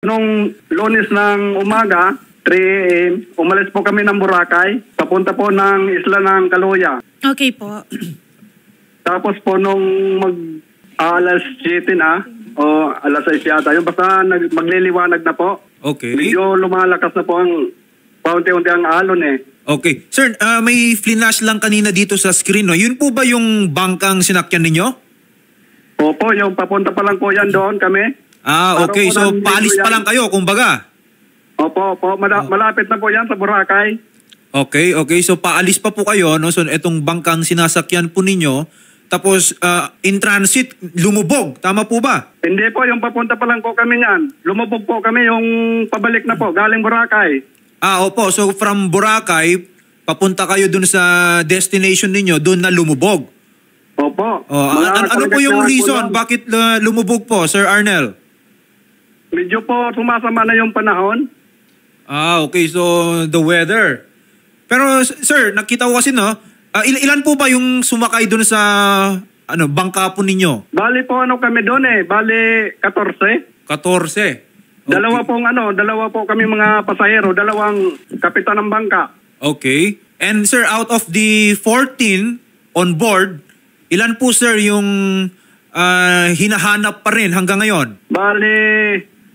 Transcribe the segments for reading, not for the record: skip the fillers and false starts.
Nung Lunes ng umaga, 3 a.m., umalis po kami ng Boracay, papunta po ng isla ng Kaluya. Okay po. Tapos po nung alas 7 na, o alas 6 yata, yung basta magliliwanag na po. Okay. Medyo lumalakas na po ang paunti-unti ang alon eh. Okay. Sir, may flash lang kanina dito sa screen, no? Yun po ba yung bangkang sinakyan ninyo? Opo, yung papunta pa lang po yan doon kami. Okay. So, paalis pa lang kayo, kumbaga. Opo. Malapit na po yan sa Boracay. Okay. So, paalis pa po kayo, no? So, itong bangkang sinasakyan po ninyo, tapos in transit, lumubog. Tama po ba? Hindi po, yung papunta pa lang po kami yan. Lumubog po kami yung pabalik na po, galing Boracay. Opo. So, from Boracay, papunta kayo dun sa destination ninyo, dun na lumubog. Opo. Ano po yung reason? Bakit lumubog po, Sir Arnel? Medyo po sumasama na yung panahon. Okay. So, the weather. Pero, sir, nakita ko kasi, no? Ilan po ba yung sumakay dun sa bangka po ninyo? Bali po kami doon eh. Bali 14. 14. Okay. Dalawa po kami mga pasahero, dalawang kapitan ng bangka. Okay. And sir, out of the 14 on board, ilan po sir yung hinahanap pa rin hanggang ngayon? Bali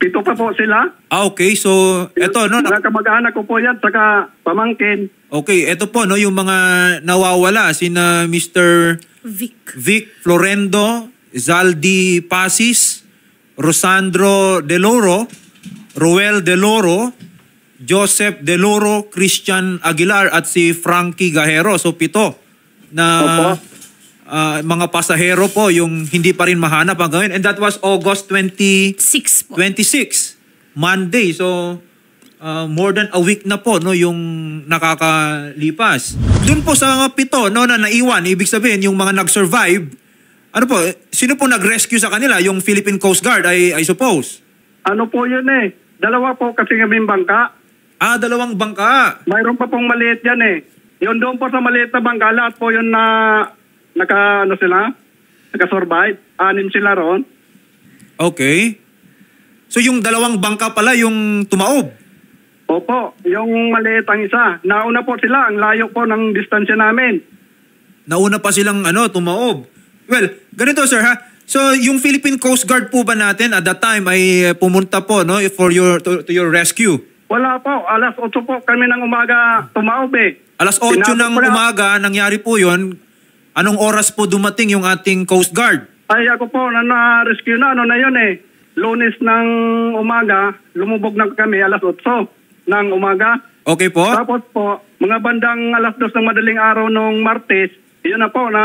7 pa po sila. Okay. So, eto, no? Mga kamag-anak ko po yan, saka pamangkin. Okay. Eto po, no? Yung mga nawawala, sina Mr. Vic Florendo, Zaldi Pasis, Rosandro Deloro, Roel Deloro, Joseph Deloro, Christian Aguilar at si Frankie Gajero. So 7 na mga pasahero po yung hindi pa rin mahanap hanggang ngayon. And that was August 26 po. 26, Monday. So more than a week na po, no, yung nakakalipas. Doon po sa mga 7, no, na naiwan, ibig sabihin yung mga nag-survive, ano po, sino po nag-rescue sa kanila? Yung Philippine Coast Guard, I suppose. Ano po yun eh? Dalawa po kasi kaming bangka. 2 bangka. Mayroon pa pong maliit yan eh. Yun doon po sa maliit na bangka, lahat po yun na naka-survive. 6 sila ron. Okay. So yung 2 bangka pala yung tumaob? Opo, yung maliit ang isa. Nauna po sila, ang layo po ng distansya namin. Nauna pa silang tumaob. Well, ganito sir ha. So yung Philippine Coast Guard po ba natin at that time ay pumunta po, no, for to your rescue? Wala po. Alas 8 po kami ng umaga tumaob eh. Alas 8 ng umaga nangyari po yun. Anong oras po dumating yung ating Coast Guard? Ay ako po, na-rescue na yun eh. Lunes ng umaga, lumubog na kami alas 8 ng umaga. Okay po. Tapos po, mga bandang alas 2 ng madaling araw nung Martes, yun na po, na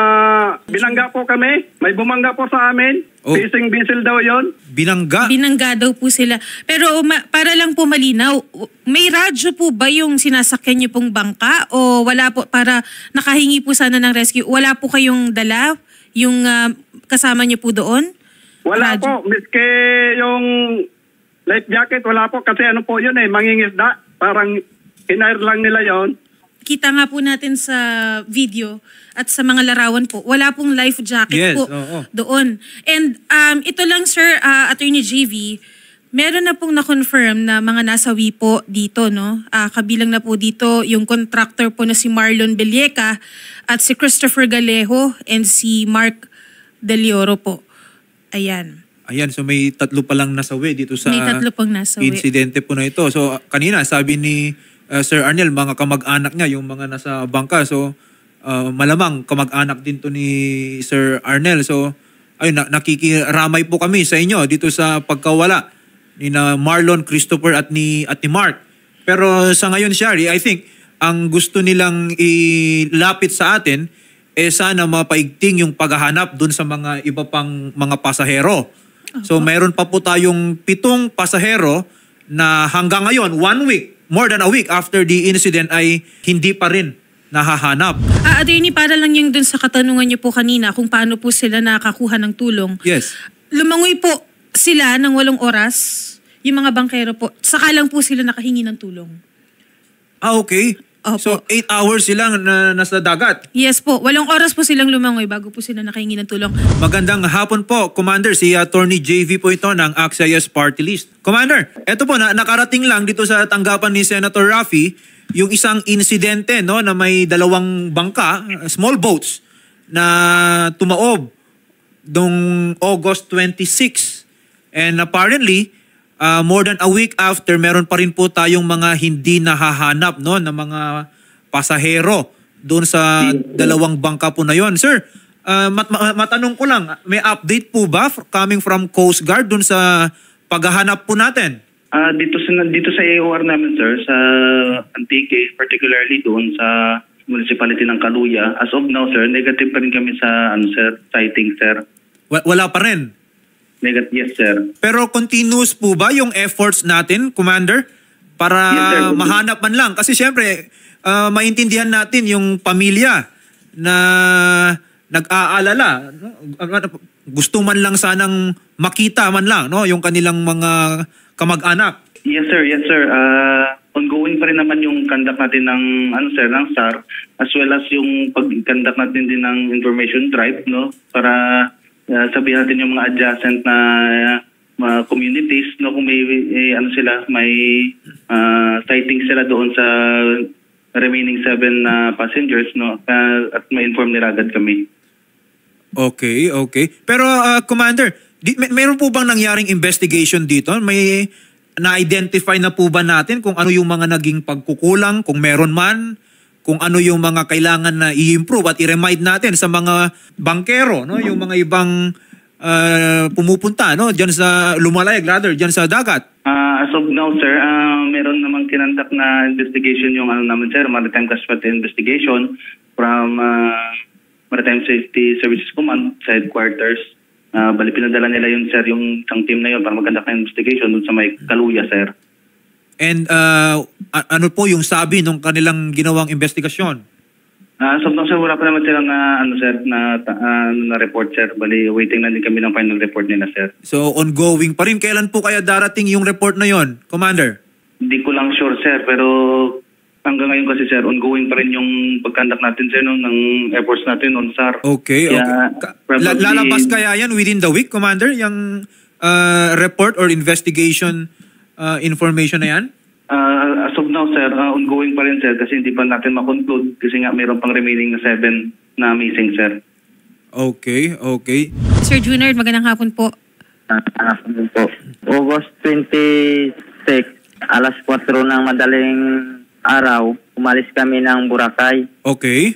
binangga po kami. May bumangga po sa amin. Fishing vessel daw yun. Binangga? Binangga daw po sila. Pero para lang po malinaw, may radyo po ba yung sinasakyan niyo pong bangka? O wala po, para nakahingi po sana ng rescue? Wala po kayong dala? Yung kasama niyo po doon? Wala po. Miski yung life jacket, wala po. Kasi ano po yun eh, mangingisda. Parang in-air lang nila yon. Kita nga po natin sa video at sa mga larawan po, wala pong life jacket po doon. And ito lang sir, Attorney JV, meron na pong na-confirm na mga nasawi po dito, no? Kabilang na po dito yung contractor po na si Marlon Belleca at si Christopher Galejo and si Mark Delioro po. Ayan. So may 3 pa lang nasawi dito sa may 3 pang nasawi. Insidente po na ito. So kanina sabi ni Sir Arnel, mga kamag-anak niya, yung mga nasa bangka. So malamang kamag-anak din to ni Sir Arnel. So ayun, nakikiramay po kami sa inyo dito sa pagkawala ni na Marlon, Christopher at ni Mark. Pero sa ngayon, Shari, I think ang gusto nilang ilapit sa atin sana mapaigting yung paghahanap dun sa mga iba pang mga pasahero. So mayroon pa po tayong 7 pasahero na hanggang ngayon, 1 week, more than a week after the incident ay hindi pa rin nahahanap. Attorney, para lang yung dun sa katanungan niyo po kanina kung paano po sila nakakuha ng tulong. Yes. Lumangoy po sila ng 8 oras, yung mga bangkero po, saka lang po sila nakahingi ng tulong. Okay. Opo. So 8 hours silang nasa dagat. Yes po. 8 oras po silang lumangoy bago po sila nakahingi ng tulong. Magandang hapon po, Commander. Si Attorney JV po ito ng AXIS Party List. Commander, eto po, nakarating lang dito sa tanggapan ni Senator Raffy yung isang insidente, no, na may 2 bangka, small boats, na tumaob noong August 26. And apparently, more than a week after, meron pa rin po tayong mga hindi nahahanap, no, na mga pasahero doon sa 2 bangka po na yon. Sir, matanong ko lang, may update po ba coming from Coast Guard doon sa paghahanap po natin? Dito sa AOR namin, sir, sa Antique, particularly doon sa municipality ng Kaluya, as of now, sir, negative pa rin kami sa sighting, sir. Wala pa rin? Negative, yes, sir. Pero continuous po ba yung efforts natin, Commander, para yes, mahanap man lang? Kasi syempre, maintindihan natin yung pamilya na nag-aalala. Gusto man lang sanang makita man lang, no, yung kanilang mga kamag-anak. Yes, sir. Yes, sir. Ongoing pa rin naman yung conduct natin ng ng SAR, as well as yung pag-conduct natin din ng information drive, no, para sabihin natin yung mga adjacent na communities, no, kung may may sighting sila doon sa remaining 7 passengers, no, at ma-inform nila agad kami. Okay. Pero Commander, mayroon po bang nangyaring investigation dito? May na-identify na po ba natin kung ano yung mga naging pagkukulang, kung meron man, kung ano yung mga kailangan na i-improve at i-remind natin sa mga bankero, no, yung mga ibang pumupunta, no, diyan sa lumalayag, rather diyan sa dagat? As of now, sir, meron namang kinandak na investigation yung naman, sir, Maritime Casualty Investigation from Maritime Safety Services Command sa headquarters. Bali, pinadala nila yun, sir, yung isang team na yun para mag-conduct ng investigation dun sa may Kaluya, sir. And ano po yung sabi nung kanilang ginawang investigasyon? So, sir, wala pa naman silang na report, sir. Bali, waiting na din kami ng final report nila, sir. So, ongoing pa rin. Kailan po kaya darating yung report na yon, Commander? Hindi ko lang sure, sir, pero hanggang ngayon kasi, sir, ongoing pa rin yung pag-conduct natin, sir, ng efforts natin on SAR. Okay. Lalabas kaya yan within the week, Commander, yung report or investigation information na yan? As of now, sir, ongoing pa rin, sir, kasi hindi pa natin ma-conclude kasi nga mayroon pang remaining na 7 na missing, sir. Okay. Sir Junard, magandang hapon po. Hapon po. August 26, alas 4 ng madaling araw, umalis kami ng Boracay. Okay.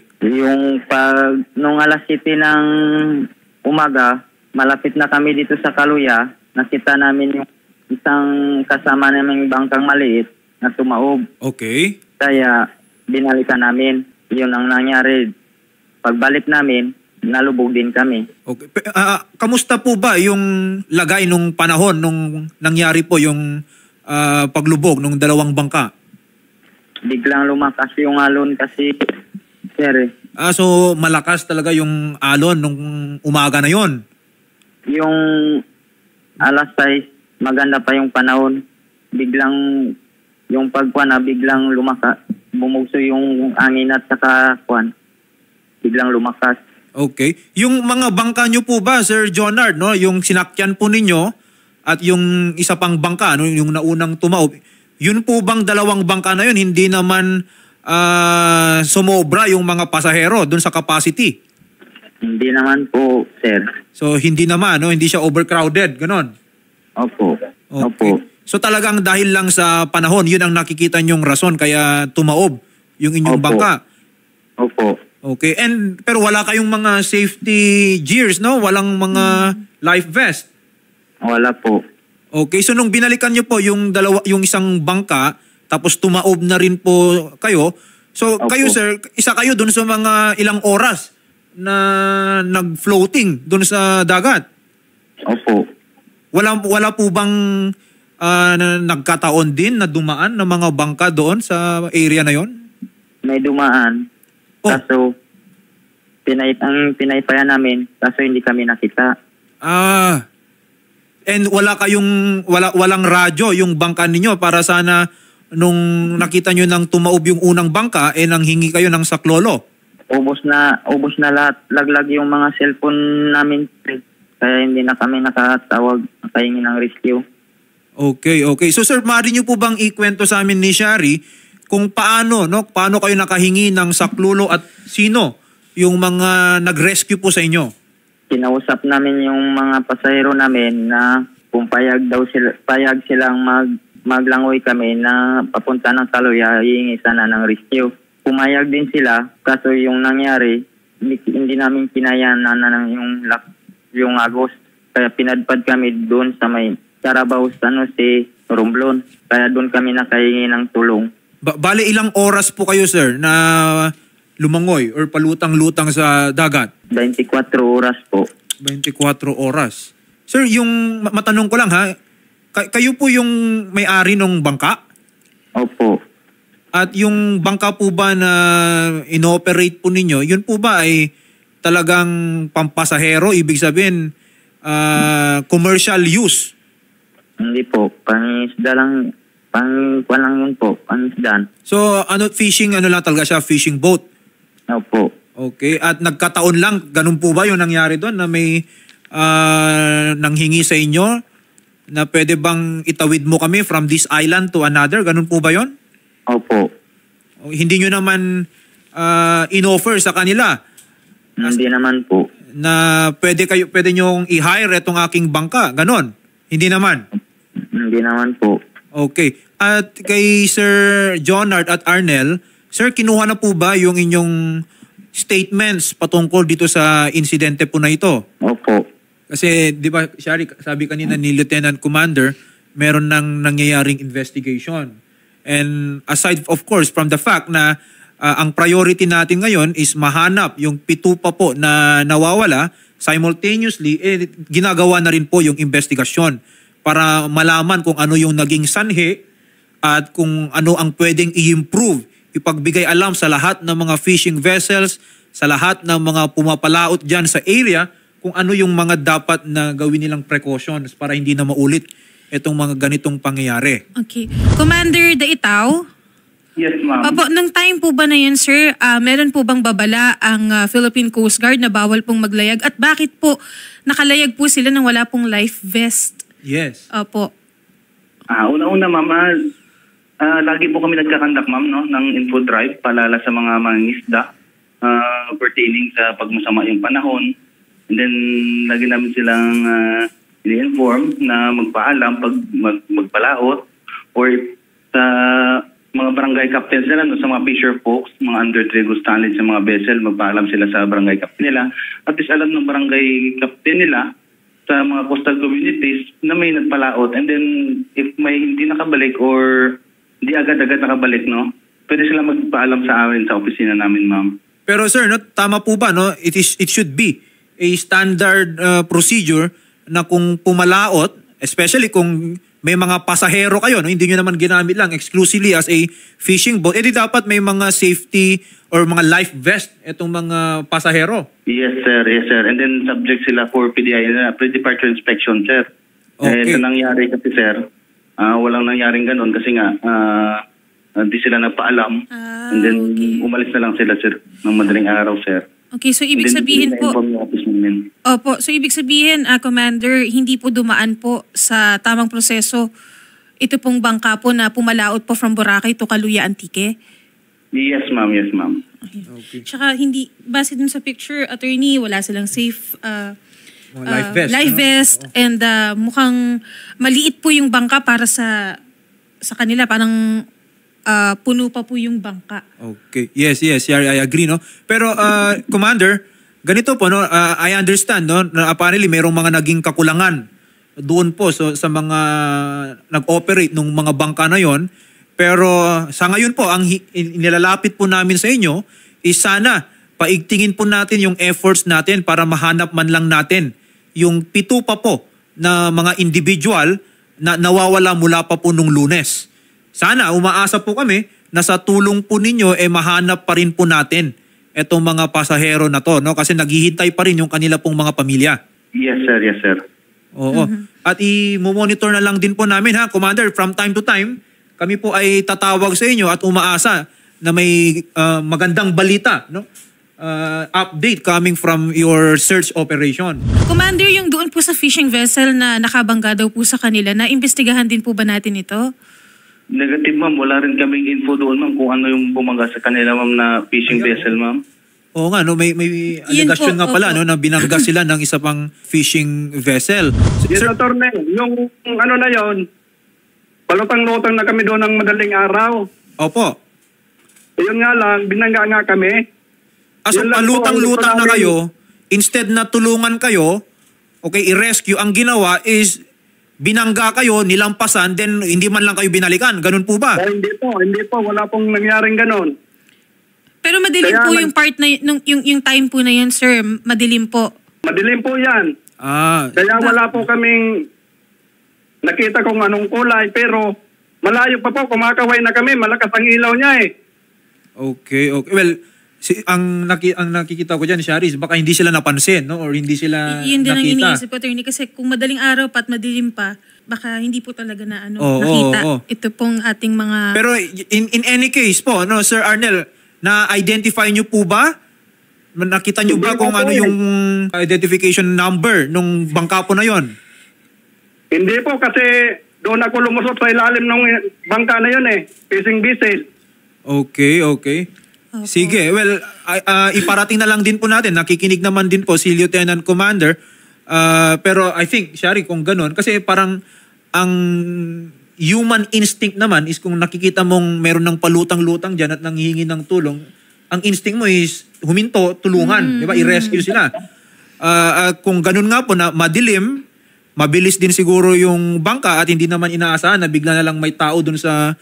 Nung alas 7 ng umaga, malapit na kami dito sa Kaluya, nakita namin yung isang kasama naming bangkang maliit na tumaob. Okay. Kaya binalikan namin. Yun ang nangyari. Pagbalik namin, nalubog din kami. Okay. Kamusta po ba yung lagay nung panahon nung nangyari po yung paglubog ng 2 bangka? Biglang lumakas yung alon kasi, sir. So malakas talaga yung alon nung umaga na yon. Yung alas 6, maganda pa yung panahon. Biglang yung biglang lumakas. Bumugso yung angin at saka biglang lumakas. Okay. Yung mga bangka nyo po ba, Sir Jonard, no, yung sinakyan po ninyo at yung isa pang bangka, no, yung naunang tumaob, yun po bang 2 bangka na yun, hindi naman sumobra yung mga pasahero dun sa capacity? Hindi naman po, sir. So hindi naman, no, hindi siya overcrowded, ganon? Opo. Okay. Opo. So talagang dahil lang sa panahon, yun ang nakikita nyong rason kaya tumaob yung inyong bangka? Opo. Okay. Pero wala kayong mga safety gears, no? Walang mga life vest? Wala po. Okay, so nung binalikan nyo po yung isang bangka, tapos tumaob na rin po kayo, so Opo. kayo, sir, isa kayo dun sa mga ilang oras na nag-floating dun sa dagat? Opo. Wala po bang nagkataon din na dumaan ng mga bangka doon sa area na yon? May dumaan. Kaso, pinaypayan namin, kaso hindi kami nakita. And walang radyo yung bangka ninyo para sana nung nakita nyo nang tumaob yung unang bangka, nanghingi kayo ng saklolo? Ubos na lahat. Laglag yung mga cellphone namin. Kaya hindi na kami nakatawag, nakahingi ng rescue. Okay. So sir, maaari nyo po bang ikwento sa amin ni Shari kung paano kayo nakahingi ng saklolo at sino yung mga nag-rescue po sa inyo? Kinausap namin yung mga pasahero namin na kung payag silang maglangoy kami na papunta ng Kaluya, hihingi sana ng rescue. Pumayag din sila, kaso yung nangyari, hindi namin kinayanan na yung Agos. Kaya pinadpad kami doon sa may Carabao si Romblon. Kaya doon kami nakahingi ng tulong. Bale, ilang oras po kayo, sir, na lumangoy or palutang-lutang sa dagat? 24 oras po. 24 oras. Sir, yung matanong ko lang ha, kayo po yung may-ari ng bangka? Opo. At yung bangka po ba na inoperate po ninyo, yun po ba ay talagang pampasahero? Ibig sabihin, commercial use? Hindi po. Pangisda lang. Pangkuan lang yun po. Pangisdan. So, fishing, lang talaga siya? Fishing boat? Opo. Okay. At nagkataon lang, ganun po ba yung nangyari doon na may nanghingi sa inyo na pwede bang itawid mo kami from this island to another? Ganun po ba yon? Opo. Hindi nyo naman in-offer sa kanila? Hindi naman po. Na pwede nyong i-hire itong aking bangka? Ganon? Hindi naman? Hindi naman po. Okay. At kay Sir Jonard at Arnel, sir, kinuha na po ba yung inyong statements patungkol dito sa insidente po na ito? Opo. Kasi, di ba, Shari, sabi kanina ni Lieutenant Commander, meron nang nangyayaring investigation. And aside, of course, from the fact na ang priority natin ngayon is mahanap yung 7 pa po na nawawala, simultaneously, ginagawa na rin po yung investigasyon para malaman kung ano yung naging sanhi at kung ano ang pwedeng i-improve, ipagbigay alam sa lahat ng mga fishing vessels, sa lahat ng mga pumapalaot dyan sa area, kung ano yung mga dapat na gawin nilang precautions para hindi na maulit itong mga ganitong pangyayari. Okay. Commander Daitaw? Yes, ma'am. Opo, nung time po ba na yun, sir, meron po bang babala ang Philippine Coast Guard na bawal pong maglayag? At bakit po nakalayag po sila nang wala pong life vest? Yes. Opo. Una-una, ma'am, lagi po kami nagkakandak, ma'am, no, ng info drive palala sa mga mangingisda pertaining sa pagmasama yung panahon. And then, lagi namin silang i-inform na magpaalam pag magpalaot or sa mga barangay captains nila, no, sa mga fisher folks, mga under Trigo Stanley sa mga vessel, magpaalam sila sa barangay captain nila. At least alam ng barangay captain nila sa mga coastal communities na may nagpalaot. And then, if may hindi nakabalik or hindi agad-agad nakabalik, no, pwede sila magpaalam sa amin sa opisina namin, ma'am. Pero sir, no, tama po ba, no? It should be a standard procedure na kung pumalaot, especially kung may mga pasahero kayo, no? Hindi nyo naman ginamit lang exclusively as a fishing boat, edi dapat may mga safety or mga life vest itong mga pasahero. Yes, sir. Yes, sir. And then subject sila for PDI, pre-departure inspection, sir. Okay. Ito nangyari kasi, sir. Walang nangyaring ganun kasi nga hindi sila nagpaalam. And then umalis na lang sila, sir, ng madaling araw, sir. Okay, so ibig sabihin po, opo, so ibig sabihin, Commander, hindi po dumaan po sa tamang proseso ito pong bangka po na pumalaot po from Boracay to Kaluya, Antique? Yes, ma'am. Yes, ma'am. Okay. Tsaka hindi, base dun sa picture, attorney, wala silang safe life vest, no? And mukhang maliit po yung bangka para sa kanila, parang puno pa po yung bangka. Okay. Yes, I agree, no? Pero Commander, ganito po, no, I understand, no, na apparently mayroong mga naging kakulangan doon po sa mga nag-operate ng mga bangka na yon. Pero sa ngayon po, ang nilalapit po namin sa inyo is sana paigtingin po natin yung efforts natin para mahanap man lang natin yung 7 pa po na mga individual na nawawala mula pa po nung Lunes. Sana, umaasa po kami na sa tulong po ninyo mahanap pa rin po natin itong mga pasahero na to, no? Kasi naghihintay pa rin yung kanila pong mga pamilya. Yes, sir. Yes, sir. Oo. At i-monitor na lang din po namin, ha, Commander, from time to time, kami po ay tatawag sa inyo at umaasa na may magandang balita, no? Update coming from your search operation. Commander, yung doon po sa fishing vessel na nakabangga daw po sa kanila, na imbestigahan din po ba natin ito? Negative, ma'am. Wala rin kaming info doon, ma'am, kung ano yung bumangga sa kanila, ma'am, na fishing vessel, ma'am. Oo nga, no, may allegation nga pala, no, na binangga sila ng isa pang fishing vessel. Yes, Attorney, yung ano na yon, palutang-lutang na kami doon ng madaling araw. Opo. Yun nga lang, binangga nga kami. So palutang-lutang na kayo, instead na tulungan kayo, okay, i-rescue, ang ginawa is binangga kayo, nilampasan, then hindi man lang kayo binalikan. Ganun po ba? Hindi po. Wala pong nangyaring ganun. Pero madilim Kaya po yung part na yung time po na yun, sir. Madilim po. Madilim po yan. Kaya wala po kaming nakita kung anong kulay, pero malayo pa po, kumakaway na kami, malakas ang ilaw niya eh. Okay. Well, ang nakikita ko dyan, Sharis, baka hindi sila napansin, no? Or hindi sila yun din nakita. ang iniisip ko, attorney, kasi kung madaling araw pa at madilim pa, baka hindi po talaga na nakita. Ito pong ating mga... Pero in any case po, no, Sir Arnel, na-identify nyo po ba? Nakita nyo ba kung ano yung identification number nung bangka po na yon? Hindi po, kasi doon ako lumusot sa ilalim ng bangka na yun eh. Fishing vessel. Okay. Sige, well, iparating na lang din po natin. Nakikinig naman din po si Lieutenant Commander. Pero I think, Shari, kung ganun, kasi parang ang human instinct naman is kung nakikita mong meron ng palutang-lutang dyan at nanghihingi ng tulong, ang instinct mo is huminto, tulungan, di ba? I-rescue sila. Kung ganun nga po na madilim, mabilis din siguro yung bangka at hindi naman inaasahan na bigla na lang may tao dun sa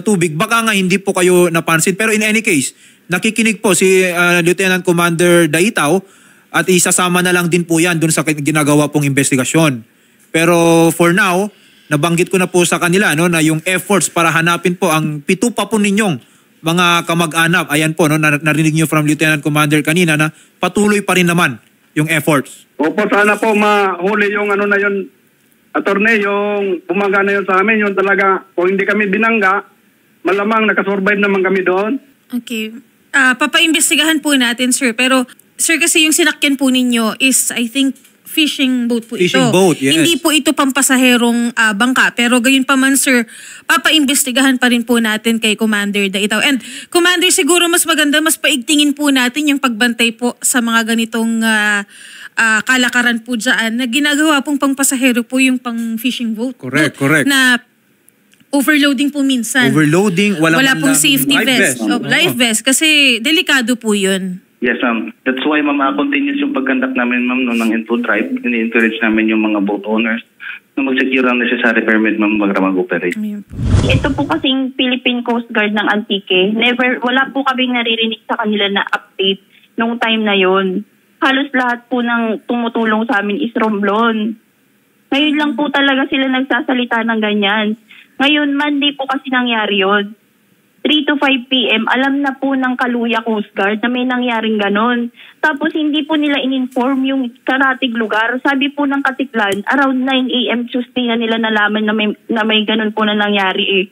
tubig. Baka nga hindi po kayo napansin. Pero in any case, nakikinig po si Lieutenant Commander Daitao at isasama na lang din po yan dun sa ginagawa pong investigasyon. Pero for now, nabanggit ko na po sa kanila, no, na yung efforts para hanapin po ang 7 pa po ninyong mga kamag-anak. Ayan po, no, narinig nyo from Lieutenant Commander kanina na patuloy pa rin naman yung efforts. Opo, sana po mahuli yung ano na yun, attorney, yung bumangga na yun sa amin, yun talaga, kung hindi kami binangga, malamang nakasurvive naman kami doon. Okay. Papaimbestigahan po natin, sir. Pero, sir, kasi yung sinakyan po ninyo is, I think, fishing boat po ito. Fishing boat, yes. Hindi po ito pampasaherong bangka. Pero gayon pa man, sir, papaimbestigahan pa rin po natin kay Commander Daitao. And Commander, siguro mas maganda, mas paigtingin po natin yung pagbantay po sa mga ganitong kalakaran po dyan na ginagawa pong pangpasahero po yung pang fishing boat. Correct. Na overloading po minsan. Overloading, wala pong safety vest. Life vest. Kasi delikado po yun. Yes, ma'am. That's why, ma'am, continuous yung pagkandak namin, ma'am, ng info drive. Ini-encourage namin yung mga boat owners na mag-secure ang necessary permit, ma'am, mag-operate. Ito po kasing Philippine Coast Guard ng Antique. Wala po kaming naririnig sa kanila na update nung time na yon. Halos lahat po ng tumutulong sa amin is Romblon. Ngayon lang po talaga sila nagsasalita ng ganyan. Ngayon, Monday po kasi nangyari yun. 3 to 5 p.m., alam na po ng Kaluya Coast Guard na may nangyaring ganon. Tapos hindi po nila in-inform yung karatig lugar. Sabi po ng Katiklan, around 9 a.m. Tuesday na nila nalaman na may ganon po na nangyari eh.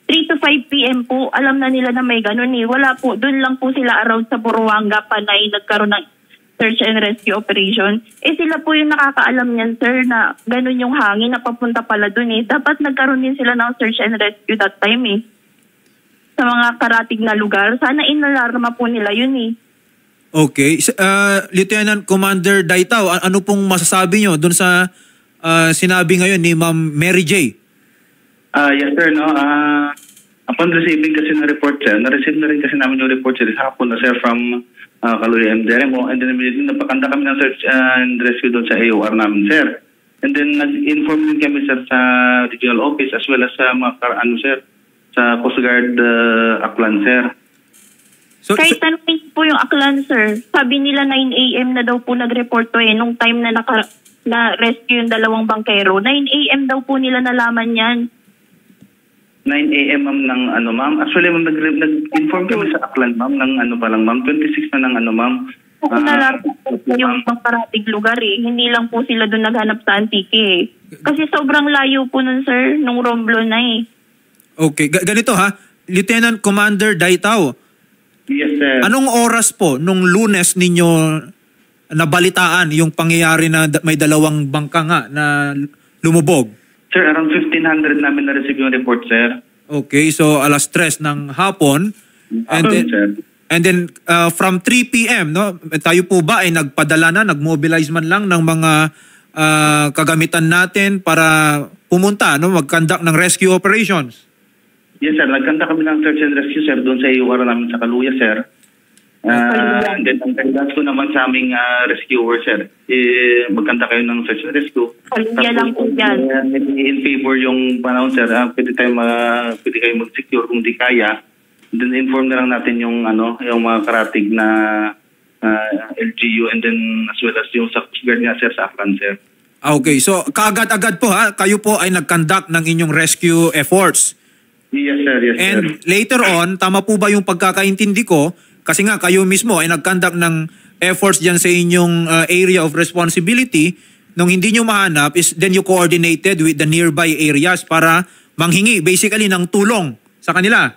3 to 5 p.m. po, alam na nila na may ganon eh. Wala po, doon lang po sila around sa Buruanga, Panay, nagkaroon ng search and rescue operation. Sila po yung nakakaalam niyan, sir, na ganon yung hangin na papunta pala doon eh. Dapat nagkaroon din sila ng search and rescue that time eh. Sa mga karatig na lugar. Sana inalarma po nila yun eh. Okay. Lieutenant Commander Daitao, ano pong masasabi nyo doon sa sinabi ngayon ni Ma'am Mary J? Yes, sir. No? Upon receiving kasi ng report, sir, na-receive na rin kasi namin yung report, sir, hapon na, sir, from Kaluya MDRMO, and then immediately napakanda kami ng search and rescue doon sa AOR namin, sir. And then nag-inform din kami, sir, sa regional office as well as sa mga sir, sa Coast Guard Aklan, sir. Kahit tanongin po yung Aklan, sir. Sabi nila 9 a.m. na daw po nag-report to nung time na na-rescue yung 2 bangkero. 9 a.m. daw po nila nalaman yan. 9 a.m. ma'am ng ma'am. Actually, ma'am, nag-inform kami sa Aklan, ma'am, ng ma'am. 26 na ng ma'am. Narapit po yung pangkaratig lugar eh. Hindi lang po sila doon naghanap sa Antique eh. Kasi sobrang layo po nun, sir, nung Romblon na eh. Okay, ganito ha. Lieutenant Commander Daitao, Yes, sir. anong oras po nung Lunes ninyo nabalitaan yung pangyayari na may dalawang bangka nga na lumubog? Sir, around 1500 namin na-receive yung report, sir. Okay, so 3:00 ng hapon. Sir. And then from 3 p.m., no, tayo po ba ay nagpadala na, nag-mobilize man lang ng mga kagamitan natin para pumunta, no, mag-conduct ng rescue operations? Yes, sir. Nagkanta kami ng search and rescue, sir, doon sa UR namin sa Kaluya, sir. And then, ang guidance ko naman sa aming rescuer, sir, magkanta kayo ng search and rescue. Kaluya lang po yan. In favor yung panahon, sir. Pwede kayo mag-secure kung di kaya. Then inform na lang natin yung mga karatig na LGU and then as well as yung sa Coast Guard nga, sir, sa Aklan, sir. Okay, so kaagad-agad po ha, kayo po ay nag-conduct ng inyong rescue efforts. Yes, sir. Yes, And sir. later on, tama po ba yung pagkakaintindi ko? Kasi nga kayo mismo ay nag-conduct ng efforts dyan sa inyong area of responsibility. Nung hindi nyo mahanap, is then you coordinated with the nearby areas para manghingi basically ng tulong sa kanila.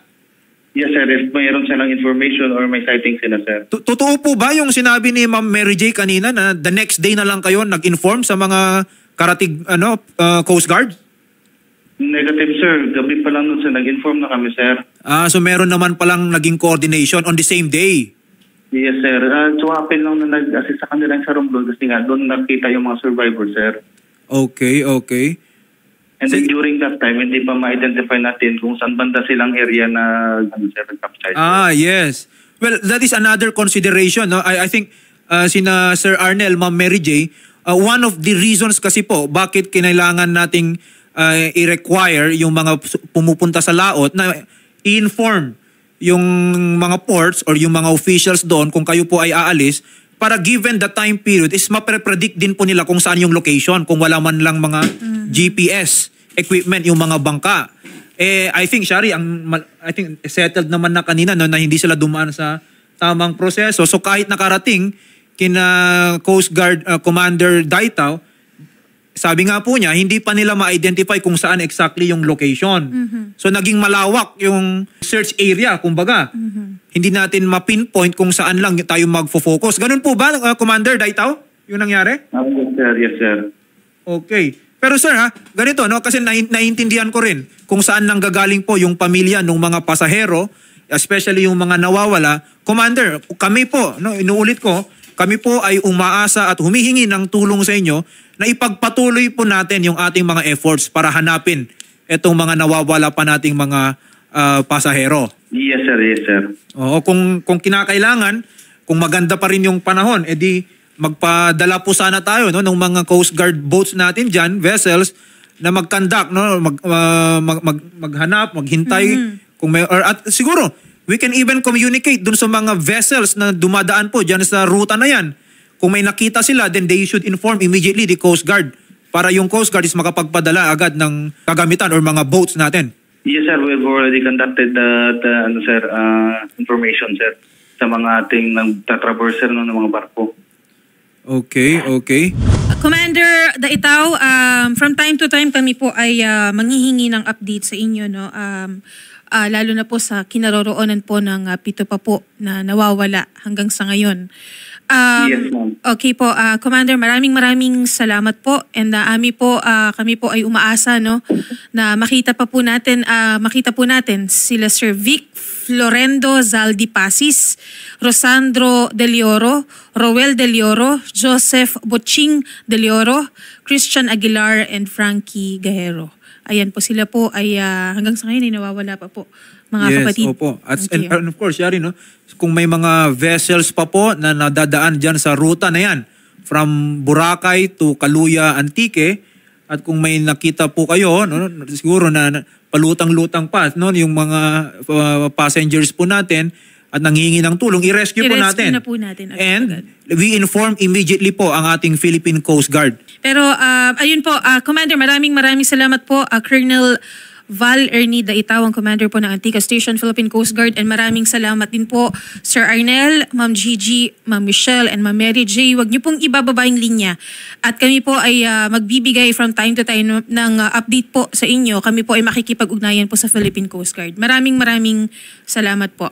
Yes, sir. If mayroon silang information or may sighting sila, sir. Totoo po ba yung sinabi ni Ma'am Mary J kanina na the next day na lang kayo nag-inform sa mga karatig Coast Guard? Negative, sir. Gabi pa lang nun, sir. Nag-inform na kami, sir. So meron naman palang naging coordination on the same day. Yes, sir. So, happen lang na nag-assist sa kanila sa Romblon kasi nga doon nakita yung mga survivors, sir. Okay. And then during that time, hindi pa ma-identify natin kung saan banda silang area na sir, captured. Yes. Well, that is another consideration. No? I think sina Sir Arnel, Ma'am Mary J, one of the reasons kasi po bakit kinailangan nating i-require yung mga pumupunta sa laot na i-inform yung mga ports or yung mga officials doon kung kayo po ay aalis para given the time period is mapre-predict din po nila kung saan yung location kung wala man lang mga GPS equipment yung mga bangka. I think, Shari, I think settled naman na kanina no, na hindi sila dumaan sa tamang proseso. So kahit nakarating kina Coast Guard Commander Daitao, sabi nga po niya, hindi pa nila ma-identify kung saan exactly yung location. So naging malawak yung search area, kumbaga. Hindi natin ma-pinpoint kung saan lang tayo magfo-focus. Ganun po ba, Commander Daitao? Yung nangyari? Yes, sir. Yes, sir. Okay. Pero sir ganito, no? Kasi naiintindihan ko rin kung saan nang gagaling po yung pamilya ng mga pasahero, especially yung mga nawawala. Commander, kami po, no, inuulit ko, kami po ay umaasa at humihingi ng tulong sa inyo na ipagpatuloy po natin yung ating mga efforts para hanapin itong mga nawawala pa nating mga pasahero. Yes, sir. Yes, sir. Oo, kung kinakailangan, kung maganda pa rin yung panahon, edi magpadala po sana tayo no ng mga Coast Guard boats natin diyan, vessels na mag-conduct no, maghanap, maghintay kung may at siguro we can even communicate dun sa mga vessels na dumadaan po diyan sa ruta na yan. Kung may nakita sila, then they should inform immediately the Coast Guard para yung Coast Guard is makapagpadala agad ng kagamitan or mga boats natin. Yes, sir. We've already conducted information, sir, sa mga ating nagtatraverser ng mga barko. Okay. Commander Daitao, from time to time kami po ay manghihingi ng update sa inyo, no? Lalo na po sa kinaroroonan po ng pito pa po na nawawala hanggang sa ngayon. Yes, ma'am. Okay po, Commander, maraming salamat po, and kami po ay umaasa no na makita po natin sila Sir Vic Florendo Zaldi Pasis, Rosandro Del Oro, Roel Del Oro, Joseph Boching Del Oro, Christian Aguilar, and Frankie Gahero. Ayan po, sila po ay hanggang sa ngayon ay nawawala pa po, mga kapatid. Yes, opo. And of course, Yari, no, kung may mga vessels pa po na nadadaan dyan sa ruta na yan, from Boracay to Kaluya, Antique, at kung may nakita po kayo, no, siguro na palutang-lutang pa, no, yung mga passengers po natin, at nanghihingi ng tulong, i-rescue po natin. Na po natin. And we inform immediately po ang ating Philippine Coast Guard. Pero ayun po, Commander, maraming salamat po, Colonel Val Ernie Daitaw, ang commander po ng Antique Station, Philippine Coast Guard. And maraming salamat din po, Sir Arnel, Ma'am Gigi, Ma'am Michelle, and Ma'am Mary J. Huwag niyo pong ibababa yung linya. At kami po ay magbibigay from time to time ng update po sa inyo. Kami po ay makikipag-ugnayan po sa Philippine Coast Guard. Maraming salamat po.